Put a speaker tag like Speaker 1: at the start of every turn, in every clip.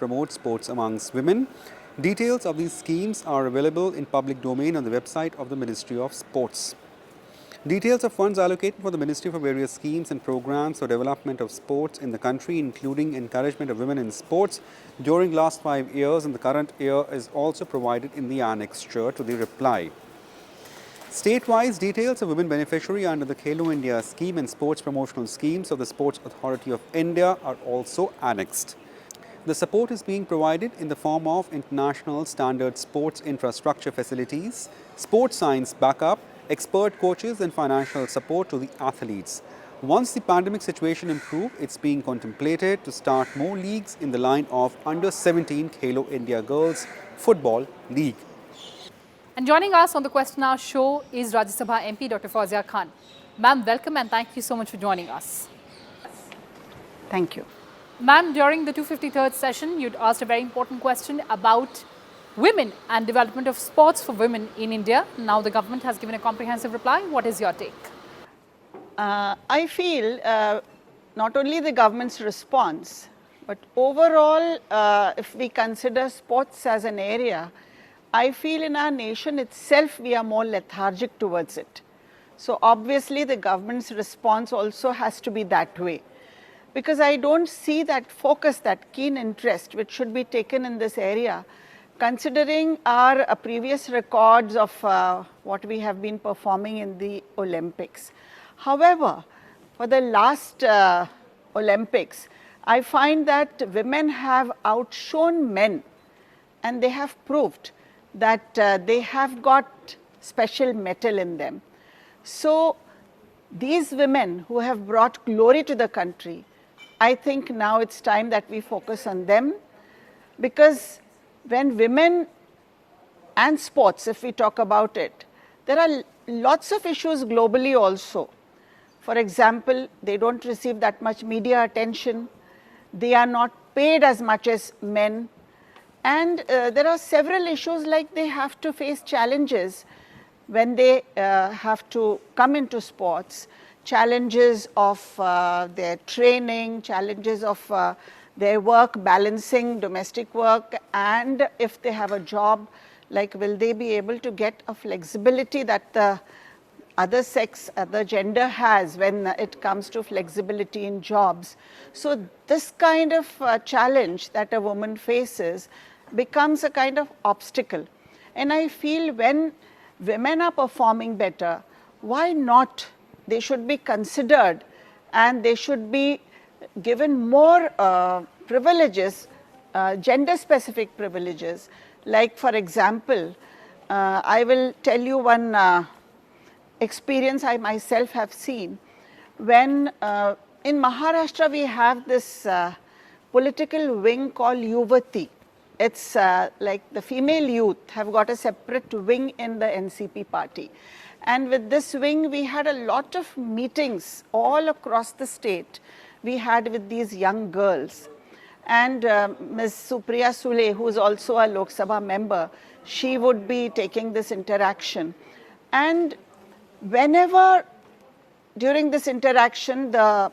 Speaker 1: promote sports amongst women. Details of these schemes are available in public domain on the website of the Ministry of Sports. Details of funds allocated for the Ministry for various schemes and programs for development of sports in the country, including encouragement of women in sports during last 5 years and the current year, is also provided in the annexure to the reply. State-wise, details of women beneficiary under the Khelo India scheme and sports promotional schemes of the Sports Authority of India are also annexed. The support is being provided in the form of international standard sports infrastructure facilities, sports science backup, expert coaches and financial support to the athletes. Once the pandemic situation improves, it's being contemplated to start more leagues in the line of Under-17 Khelo India Girls Football League.
Speaker 2: And joining us on the Question Hour show is Rajya Sabha MP Dr. Fauzia Khan. Ma'am, welcome and thank you so much for joining us.
Speaker 3: Thank you.
Speaker 2: Ma'am, during the 253rd session, you'd asked a very important question about women and development of sports for women in India. Now the government has given a comprehensive reply. What is your take?
Speaker 3: I feel not only the government's response, but overall, if we consider sports as an area, I feel in our nation itself we are more lethargic towards it. So obviously the government's response also has to be that way. Because I don't see that focus, that keen interest which should be taken in this area, considering our previous records of what we have been performing in the Olympics. However, for the last Olympics, I find that women have outshone men and they have proved that they have got special metal in them. So these women who have brought glory to the country, I think now it's time that we focus on them, because when women and sports, if we talk about it, there are lots of issues globally also. For example, they don't receive that much media attention, they are not paid as much as men, and there are several issues like they have to face challenges when they have to come into sports. Challenges of their training, challenges of their work, balancing domestic work, and if they have a job, like will they be able to get a flexibility that the other sex, other gender has when it comes to flexibility in jobs. So this kind of challenge that a woman faces becomes a kind of obstacle. And I feel when women are performing better, why not? They should be considered and they should be given more privileges, gender-specific privileges. Like for example, I will tell you one experience I myself have seen. When in Maharashtra we have this political wing called Yuvati. It's like the female youth have got a separate wing in the NCP party. And with this wing, we had a lot of meetings all across the state we had with these young girls. And Ms. Supriya Sule, who is also a Lok Sabha member, she would be taking this interaction. And whenever during this interaction, the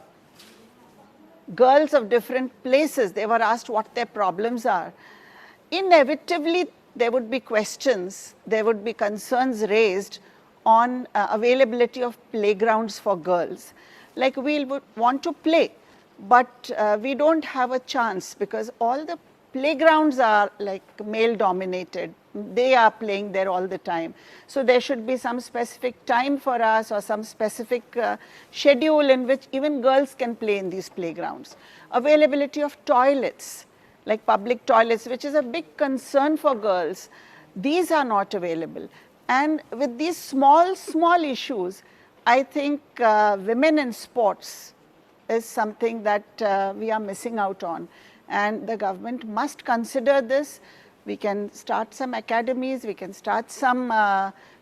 Speaker 3: girls of different places, they were asked what their problems are. Inevitably, there would be questions, there would be concerns raised on availability of playgrounds for girls. Like we would want to play, but we don't have a chance because all the playgrounds are like male dominated. They are playing there all the time. So there should be some specific time for us or some specific schedule in which even girls can play in these playgrounds. Availability of toilets, like public toilets, which is a big concern for girls. These are not available. And with these small issues, I think women in sports is something that we are missing out on. And the government must consider this. We can start some academies, we can start some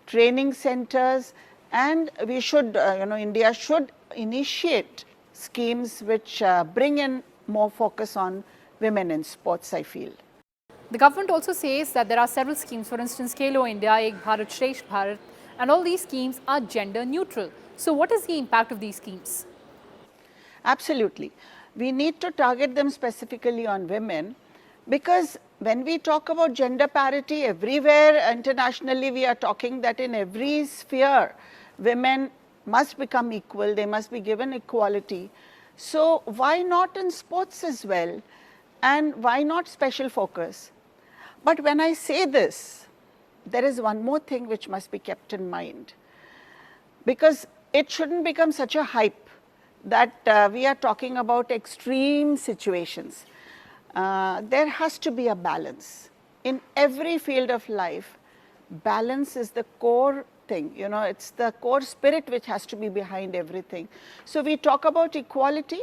Speaker 3: training centers, and we should, India should initiate schemes which bring in more focus on women in sports, I feel.
Speaker 2: The government also says that there are several schemes, for instance, Khelo India, Ek Bharat, Shresth Bharat, and all these schemes are gender neutral. So what is the impact of these schemes?
Speaker 3: Absolutely. We need to target them specifically on women Because when we talk about gender parity everywhere internationally, we are talking that in every sphere, women must become equal, they must be given equality. So why not in sports as well? And why not special focus? But when I say this, there is one more thing which must be kept in mind. Because it shouldn't become such a hype that we are talking about extreme situations. There has to be a balance. In every field of life, balance is the core thing. You know, it's the core spirit which has to be behind everything. So we talk about equality,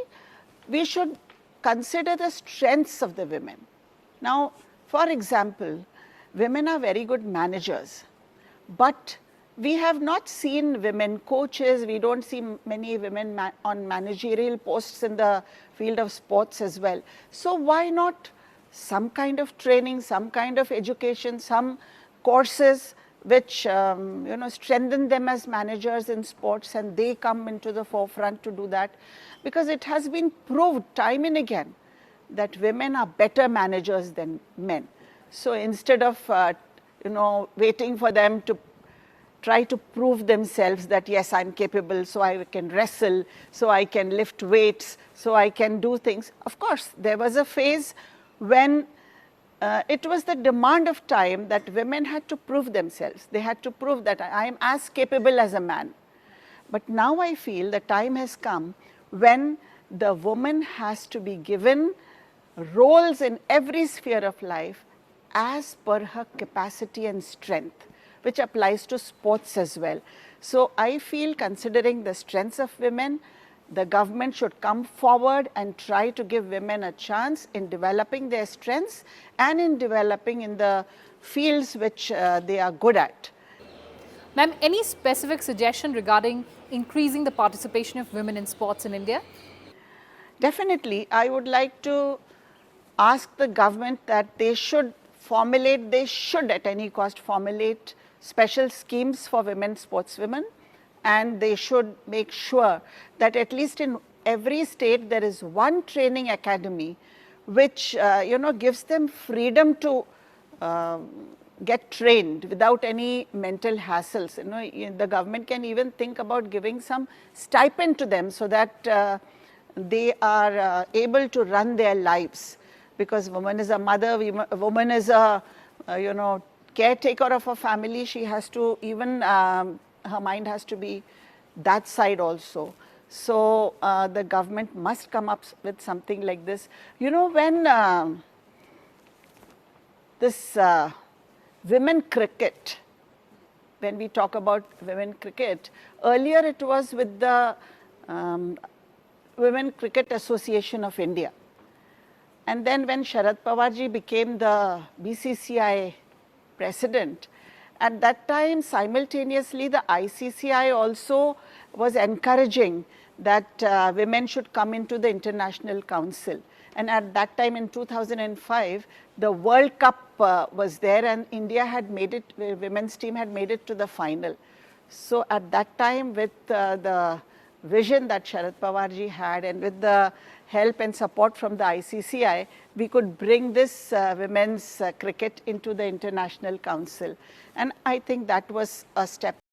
Speaker 3: we should consider the strengths of the women. Now, for example, women are very good managers, but we have not seen women coaches, we don't see many women on managerial posts in the field of sports as well. So why not some kind of training, some kind of education, some courses which you know, strengthen them as managers in sports, and they come into the forefront to do that, because it has been proved time and again that women are better managers than men. So instead of you know, waiting for them to try to prove themselves that yes, I'm capable, so I can wrestle, so I can lift weights, so I can do things. Of course, there was a phase when it was the demand of time that women had to prove themselves. They had to prove that I am as capable as a man. But now I feel the time has come when the woman has to be given roles in every sphere of life as per her capacity and strength, which applies to sports as well. So I feel, considering the strengths of women, the government should come forward and try to give women a chance in developing their strengths and in developing in the fields which they are good at.
Speaker 2: Ma'am, any specific suggestion regarding increasing the participation of women in sports in India?
Speaker 3: Definitely, I would like to ask the government that they should at any cost formulate special schemes for women sportswomen, and they should make sure that at least in every state there is one training academy which you know, gives them freedom to get trained without any mental hassles. You know, the government can even think about giving some stipend to them so that they are able to run their lives, because woman is a mother, woman is a you know, caretaker of a family. She has to even her mind has to be that side also. So the government must come up with something like this. You know, when this women cricket, when we talk about women cricket, earlier it was with the Women Cricket Association of India. And then when Sharad Pawar ji became the BCCI president, at that time simultaneously the ICCI also was encouraging that women should come into the International Council. And at that time in 2005, the World Cup was there, and India had made it, women's team had made it to the final. So at that time, with the vision that Sharad Pawar ji had, and with the help and support from the ICCI, we could bring this women's cricket into the International Council. And I think that was a step